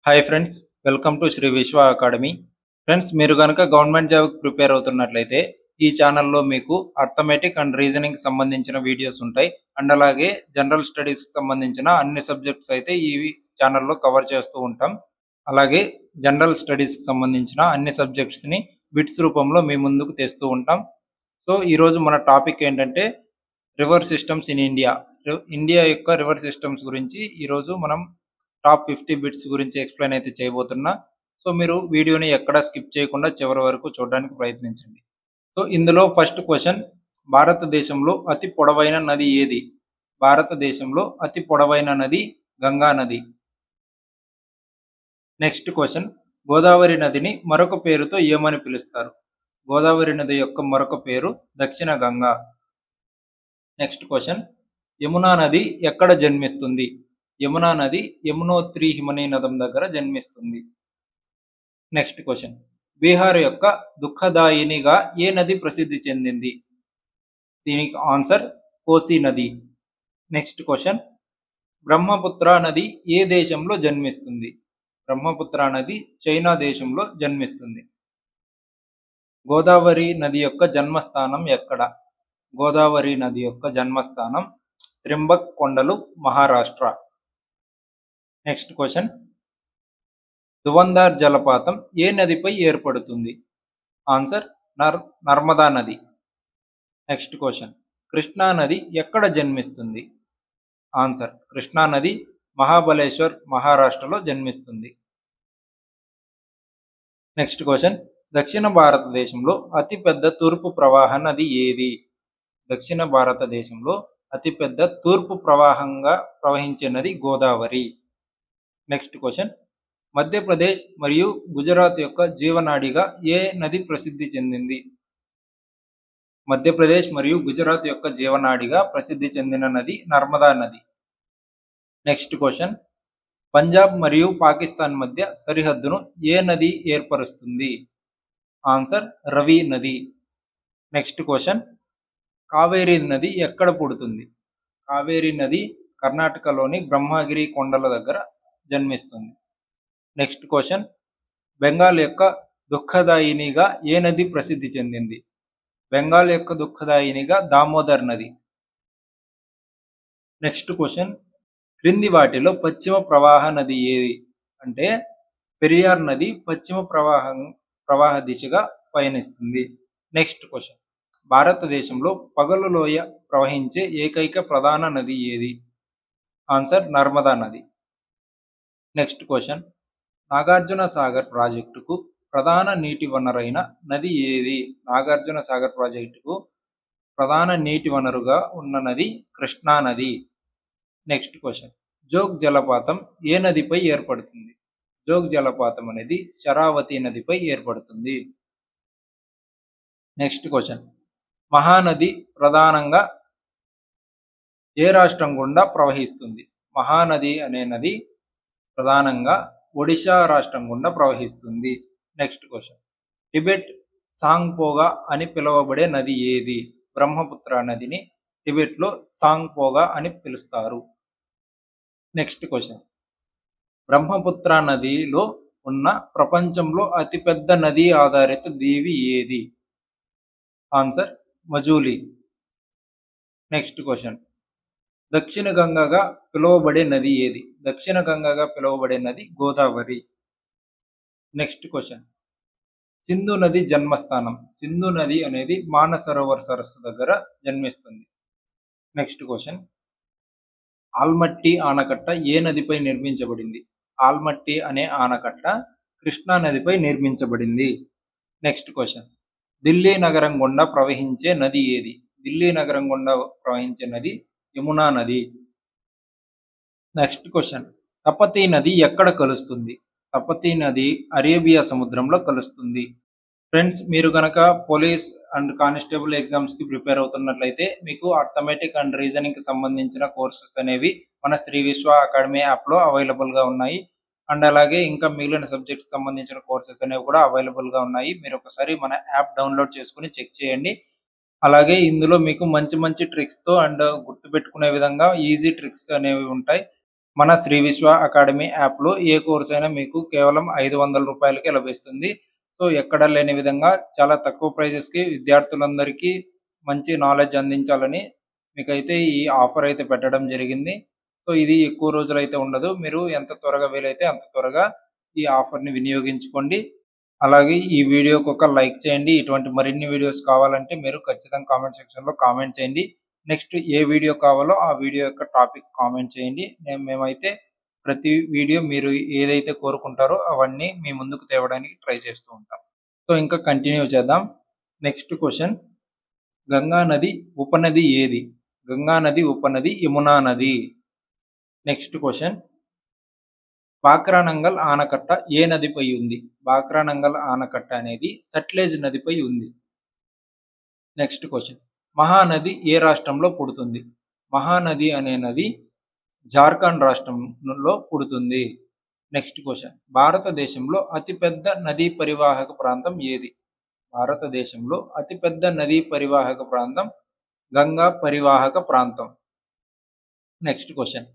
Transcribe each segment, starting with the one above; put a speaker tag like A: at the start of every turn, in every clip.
A: Hi friends, welcome to Sri Vishwa academy. Friends, మీరు కనుక government జాబ్కి ప్రిపేర్ అవుతున్నట్లయితే ఈ ఛానల్లో మీకు అర్థమెటిక్ అండ్ రీజనింగ్ సంబంధించిన వీడియోస్ ఉంటాయి. అండ్ అలాగే జనరల్ స్టడీస్కి సంబంధించిన అన్ని సబ్జెక్ట్స్ అయితే ఈ ఛానల్లో కవర్ చేస్తూ ఉంటాం. అలాగే జనరల్ స్టడీస్కి సంబంధించిన అన్ని సబ్జెక్ట్స్ని బిట్స్ రూపంలో మీ ముందుకు తెస్తూ ఉంటాం. సో ఈరోజు మన టాపిక్ ఏంటంటే river systems in India. India యొక్క రివర్ సిస్టమ్స్ గురించి ఈరోజు మనం టాప్ 50 బిట్స్ గురించి ఎక్స్ప్లెయిన్ అయితే చేయబోతున్నా. సో మీరు వీడియోని ఎక్కడా స్కిప్ చేయకుండా చివరి వరకు చూడడానికి ప్రయత్నించండి. సో ఇందులో ఫస్ట్ క్వశ్చన్, భారతదేశంలో అతి పొడవైన నది ఏది? భారతదేశంలో అతి పొడవైన నది గంగా నది. నెక్స్ట్ క్వశ్చన్, గోదావరి నదిని మరొక పేరుతో ఏమని పిలుస్తారు? గోదావరి నది యొక్క మరొక పేరు దక్షిణ గంగా. నెక్స్ట్ క్వశ్చన్, యమునా నది ఎక్కడ జన్మిస్తుంది? యమునా నది యమునోత్రి హిమనీనదం దగ్గర జన్మిస్తుంది. నెక్స్ట్ క్వశ్చన్, బీహార్ యొక్క దుఃఖదాయినిగా ఏ నది ప్రసిద్ధి చెందింది? దీనికి ఆన్సర్ కోసి నది. నెక్స్ట్ క్వశ్చన్, బ్రహ్మపుత్ర నది ఏ దేశంలో జన్మిస్తుంది? బ్రహ్మపుత్ర నది చైనా దేశంలో జన్మిస్తుంది. గోదావరి నది యొక్క జన్మస్థానం ఎక్కడ? గోదావరి నది యొక్క జన్మస్థానం త్రింబక్ కొండలు, మహారాష్ట్ర. నెక్స్ట్ క్వశ్చన్, దువందార్ జలపాతం ఏ నదిపై ఏర్పడుతుంది? ఆన్సర్ నర్మదా నది. నెక్స్ట్ క్వశ్చన్, కృష్ణా నది ఎక్కడ జన్మిస్తుంది? ఆన్సర్ కృష్ణా నది మహాబలేశ్వర్, మహారాష్ట్రలో జన్మిస్తుంది. నెక్స్ట్ క్వశ్చన్, దక్షిణ భారతదేశంలో అతిపెద్ద తూర్పు ప్రవాహ నది ఏది? దక్షిణ భారతదేశంలో అతిపెద్ద తూర్పు ప్రవాహంగా ప్రవహించే నది గోదావరి. నెక్స్ట్ క్వశ్చన్, మధ్యప్రదేశ్ మరియు గుజరాత్ యొక్క జీవనాడిగా ఏ నది ప్రసిద్ధి చెందింది? మధ్యప్రదేశ్ మరియు గుజరాత్ యొక్క జీవనాడిగా ప్రసిద్ధి చెందిన నది నర్మదా నది. నెక్స్ట్ క్వశ్చన్, పంజాబ్ మరియు పాకిస్తాన్ మధ్య సరిహద్దును ఏ నది ఏర్పరుస్తుంది? ఆన్సర్ రవి నది. నెక్స్ట్ క్వశ్చన్, కావేరీ నది ఎక్కడ పుడుతుంది? కావేరీ నది కర్ణాటకలోని బ్రహ్మగిరి కొండల దగ్గర జన్మిస్తుంది. నెక్స్ట్ క్వశ్చన్, బెంగాల్ యొక్క దుఃఖదాయినిగా ఏ నది ప్రసిద్ధి చెందింది? బెంగాల్ యొక్క దుఃఖదాయినిగా దామోదర్ నది. నెక్స్ట్ క్వశ్చన్, క్రింది వాటిలో పశ్చిమ ప్రవాహ నది ఏది? అంటే పెరియార్ నది పశ్చిమ ప్రవాహ దిశగా పయనిస్తుంది. నెక్స్ట్ క్వశ్చన్, భారతదేశంలో పగలు లోయ ప్రవహించే ఏకైక ప్రధాన నది ఏది? ఆన్సర్ నర్మదా నది. నెక్స్ట్ క్వశ్చన్, నాగార్జున సాగర్ ప్రాజెక్టుకు ప్రధాన నీటి వనరైన నది ఏది? నాగార్జున సాగర్ ప్రాజెక్టుకు ప్రధాన నీటి వనరుగా ఉన్న నది కృష్ణా నది. నెక్స్ట్ క్వశ్చన్, జోగ్ జలపాతం ఏ నదిపై ఏర్పడుతుంది? జోగ్ జలపాతం అనేది శరావతి నదిపై ఏర్పడుతుంది. నెక్స్ట్ క్వశ్చన్, మహానది ప్రధానంగా ఏ రాష్ట్రం గుండా ప్రవహిస్తుంది? మహానది అనే నది ప్రధానంగా ఒడిశా రాష్ట్రం గుండా ప్రవహిస్తుంది. నెక్స్ట్ క్వశ్చన్, టిబెట్ సాంగ్పోగా అని పిలువబడే నది ఏది? బ్రహ్మపుత్ర నదిని టిబెట్లో సాంగ్పోగా అని పిలుస్తారు. నెక్స్ట్ క్వశ్చన్, బ్రహ్మపుత్ర నదిలో ఉన్న ప్రపంచంలో అతిపెద్ద నది ఆధారిత దీవి ఏది? ఆన్సర్ మజూలి. నెక్స్ట్ క్వశ్చన్, దక్షిణ గంగగా పిలువబడే నది ఏది? దక్షిణ గంగగా పిలువబడే నది గోదావరి. నెక్స్ట్ క్వశ్చన్, సింధు నది జన్మస్థానం. సింధు నది అనేది మానసరోవర్ సరస్సు దగ్గర జన్మిస్తుంది. నెక్స్ట్ క్వశ్చన్, ఆల్మట్టి ఆనకట్ట ఏ నదిపై నిర్మించబడింది? ఆల్మట్టి అనే ఆనకట్ట కృష్ణా నదిపై నిర్మించబడింది. నెక్స్ట్ క్వశ్చన్, ఢిల్లీ నగరం గుండా ప్రవహించే నది ఏది? ఢిల్లీ నగరం గుండా ప్రవహించే నది యమునా నది. నెక్స్ట్ క్వశ్చన్, తపతీ నది ఎక్కడ కలుస్తుంది? తపతీ నది అరేబియా సముద్రంలో కలుస్తుంది. ఫ్రెండ్స్, మీరు కనుక పోలీస్ అండ్ కానిస్టేబుల్ ఎగ్జామ్స్కి ప్రిపేర్ అవుతున్నట్లయితే మీకు అర్థమెటిక్ అండ్ రీజనింగ్కి సంబంధించిన కోర్సెస్ అనేవి మన శ్రీ విశ్వ అకాడమీ యాప్లో అవైలబుల్గా ఉన్నాయి. అండ్ అలాగే ఇంకా మిగిలిన సబ్జెక్ట్కి సంబంధించిన కోర్సెస్ అనేవి కూడా అవైలబుల్గా ఉన్నాయి. మీరు ఒకసారి మన యాప్ డౌన్లోడ్ చేసుకుని చెక్ చేయండి. అలాగే ఇందులో మీకు మంచి మంచి ట్రిక్స్తో అండ్ గుర్తుపెట్టుకునే విధంగా ఈజీ ట్రిక్స్ అనేవి ఉంటాయి. మన శ్రీ విశ్వ అకాడమీ యాప్‌లో ఏ కోర్స్ అయినా మీకు కేవలం రూ. 500కే లభిస్తుంది. సో, ఎక్కడ లేని విధంగా చాలా తక్కువ ప్రైజెస్‌కి విద్యార్థులందరికీ మంచి నాలెడ్జ్ అందించాలని మీకైతే ఈ ఆఫర్ అయితే పెట్టడం జరిగింది. సో, ఇది ఎక్కువ రోజులైతే ఉండదు. మీరు ఎంత త్వరగా వీలైతే అంత త్వరగా ఈ ఆఫర్‌ని వినియోగించుకోండి. అలాగే ఈ వీడియోకి ఒక లైక్ చేయండి. ఇటువంటి మరిన్ని వీడియోస్ కావాలంటే మీరు ఖచ్చితంగా కామెంట్ సెక్షన్‌లో కామెంట్ చేయండి. నెక్స్ట్ ఏ వీడియో కావాలో ఆ వీడియో యొక్క టాపిక్ కామెంట్ చేయండి. మేమైతే ప్రతి వీడియో మీరు ఏదైతే కోరుకుంటారో అవన్నీ మీ ముందుకు తేవడానికి ట్రై చేస్తూ ఉంటాం. సో, ఇంకా కంటిన్యూ చేద్దాం. నెక్స్ట్ క్వెషన్, గంగా నది ఉపనది ఏది? గంగా నది ఉపనది యమునా నది. నెక్స్ట్ క్వెషన్, బాక్రానంగల్ ఆనకట్ట ఏ నదిపై ఉంది? బాక్రానంగల్ ఆనకట్ట అనేది సట్లెజ్ నదిపై ఉంది. నెక్స్ట్ క్వెషన్, మహానది ఏ రాష్ట్రంలో పుడుతుంది? మహానది అనే నది జార్ఖండ్ రాష్ట్రంలో పుడుతుంది. నెక్స్ట్ క్వెషన్, భారతదేశంలో అతిపెద్ద నదీ పరివాహక ప్రాంతం ఏది? భారతదేశంలో అతిపెద్ద నదీ పరివాహక ప్రాంతం గంగా పరివాహక ప్రాంతం. నెక్స్ట్ క్వెషన్,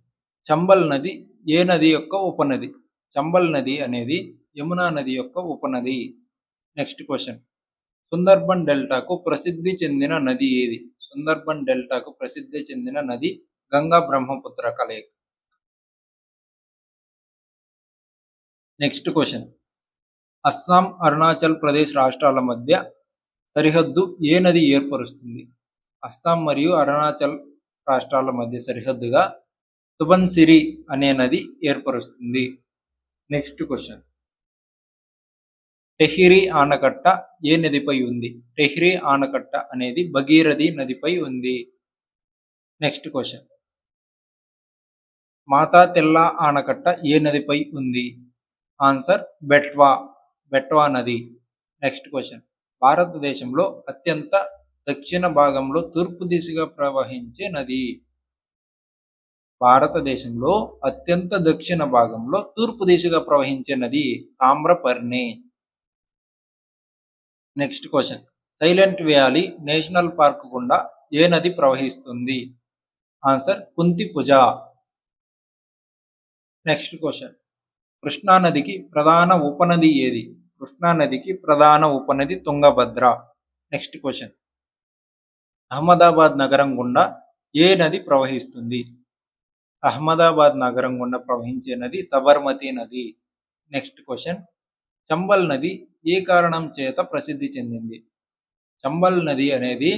A: చంబల్ నది ఏ నది యొక్క ఉపనది? చంబల్ నది అనేది యమునా నది యొక్క ఉపనది. నెక్స్ట్ క్వెషన్, సుందర్బన్ డెల్టాకు ప్రసిద్ధి చెందిన నది ఏది? సుందర్బన్ డెల్టాకు ప్రసిద్ధి చెందిన నది గంగా బ్రహ్మపుత్ర కలయిక. నెక్స్ట్ క్వెషన్, అస్సాం అరుణాచల్ ప్రదేశ్ రాష్ట్రాల మధ్య సరిహద్దు ఏ నది ఏర్పరుస్తుంది? అస్సాం మరియు అరుణాచల్ రాష్ట్రాల మధ్య సరిహద్దుగా సుబన్సిరి అనే నది ఏర్పరుస్తుంది. నెక్స్ట్ క్వెషన్, టెహ్రీ ఆనకట్ట ఏ నదిపై ఉంది? టెహ్రీ ఆనకట్ట అనేది భగీరథి నదిపై ఉంది. నెక్స్ట్ క్వెషన్, మాతా తెల్లా ఆనకట్ట ఏ నదిపై ఉంది? ఆన్సర్ బెట్వా నది. నెక్స్ట్ క్వెషన్, భారతదేశంలో అత్యంత దక్షిణ భాగంలో తూర్పు దిశగా ప్రవహించే నది? భారతదేశంలో అత్యంత దక్షిణ భాగంలో తూర్పు దిశగా ప్రవహించే నది Tamraparni. Next question, silent valley national park గుండా ఏ నది ప్రవహిస్తుంది? ఆన్సర్ కుంతిపుజ. నెక్స్ట్ క్వెషన్, కృష్ణా నదికి ప్రధాన ఉపనది ఏది? కృష్ణా నదికి ప్రధాన ఉపనది తుంగభద్ర. నెక్స్ట్ క్వెషన్, అహ్మదాబాద్ నగరం గుండా ఏ నది ప్రవహిస్తుంది? అహ్మదాబాద్ నగరం గుండా ప్రవహించే నది సబర్మతి నది. నెక్స్ట్ క్వెషన్, చంబల్ నది ఏ కారణం చేత ప్రసిద్ధి చెందింది? చంబల్ నది అనేది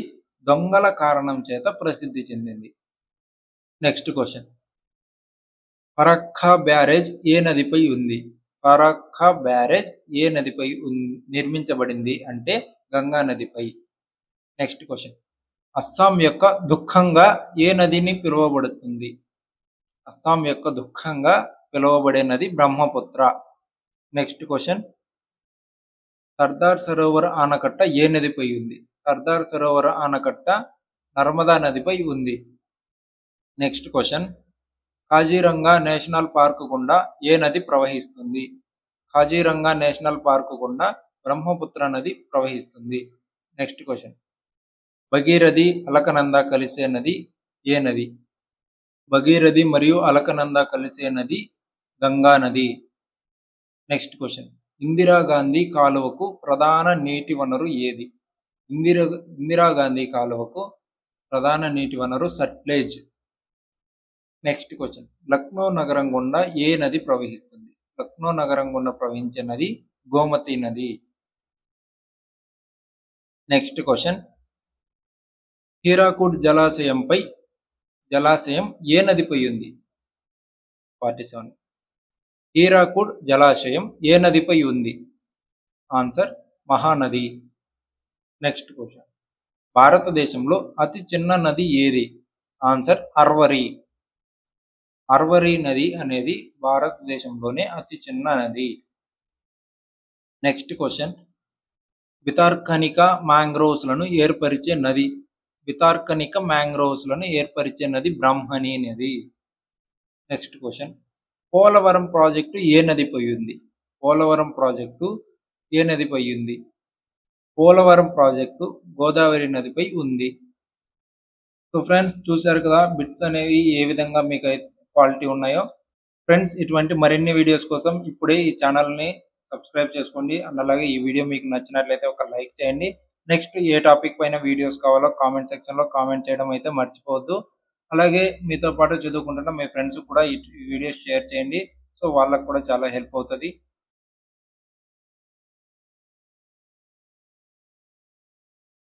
A: దొంగల కారణం చేత ప్రసిద్ధి చెందింది. నెక్స్ట్ క్వెషన్, ఫరక్కా బ్యారేజ్ ఏ నదిపై ఉంది? ఫరక్కా బ్యారేజ్ ఏ నదిపై నిర్మించబడింది అంటే గంగా నదిపై. నెక్స్ట్ క్వెషన్, అస్సాం యొక్క దుఃఖంగా ఏ నదిని పిలువబడుతుంది? అస్సాం యొక్క దుఃఖంగా పిలువబడే నది బ్రహ్మపుత్ర. నెక్స్ట్ క్వెషన్, సర్దార్ సరోవర్ ఆనకట్ట ఏ నదిపై ఉంది? సర్దార్ సరోవర్ ఆనకట్ట నర్మదా నదిపై ఉంది. Next question, Kaziranga national park గుండా ఏ నది ప్రవహిస్తుంది? కాజీరంగా నేషనల్ పార్క్ గుండా బ్రహ్మపుత్ర నది ప్రవహిస్తుంది. నెక్స్ట్ క్వెషన్, భగీరథి అలకనంద కలిసే నది ఏ నది? భగీరథి మరియు అలకనంద కలిసే నది గంగా నది. నెక్స్ట్ క్వెషన్, ఇందిరాగాంధీ కాలువకు ప్రధాన నీటి వనరు ఏది? ఇందిరాగాంధీ కాలువకు ప్రధాన నీటి వనరు సట్లెజ్. నెక్స్ట్ క్వెషన్, లక్నో నగరం గుండా ఏ నది ప్రవహిస్తుంది? లక్నో నగరం గుండా ప్రవహించే నది గోమతి నది. నెక్స్ట్ క్వెషన్, హీరాకుడ్ జలాశయం ఏ నదిపై ఉంది? 47. హీరాకుడ్ జలాశయం ఏ నదిపై ఉంది? ఆన్సర్ మహానది. నెక్స్ట్ క్వెషన్, భారతదేశంలో అతి చిన్న నది ఏది? ఆన్సర్ అర్వరి. అర్వరి నది అనేది భారతదేశంలోనే అతి చిన్న నది. నెక్స్ట్ క్వెషన్, భితార్కనిక మ్యాంగ్రోవ్స్లను ఏర్పరిచే నది? భితార్కనిక మ్యాంగ్రోవ్స్లను ఏర్పరిచే నది బ్రాహ్మణి నది. నెక్స్ట్ క్వెషన్, పోలవరం ప్రాజెక్టు ఏ నదిపై ఉంది? పోలవరం ప్రాజెక్టు ఏ నదిపై ఉంది? పోలవరం ప్రాజెక్టు గోదావరి నదిపై ఉంది. సో ఫ్రెండ్స్, చూశారు కదా బిట్స్ అనేవి ఏ విధంగా మీకు క్వాలిటీ ఉన్నాయో. ఫ్రెండ్స్ ఇటువంటి మరిన్ని వీడియోస్ కోసం ఇప్పుడే ఈ ఛానల్‌ని సబ్స్క్రైబ్ చేసుకోండి. అండ్ అలాగే ఈ వీడియో మీకు నచ్చినట్లయితే ఒక లైక్ చేయండి. నెక్స్ట్ ఏ టాపిక్ పైన వీడియోస్ కావాలో కామెంట్ సెక్షన్‌లో కామెంట్ చేయడం అయితే మర్చిపోవద్దు. అలాగే మీతో పాటు చదువుకుంటున్న మీ ఫ్రెండ్స్‌కి కూడా ఈ వీడియోస్ షేర్ చేయండి. సో వాళ్ళకి కూడా చాలా హెల్ప్ అవుతది.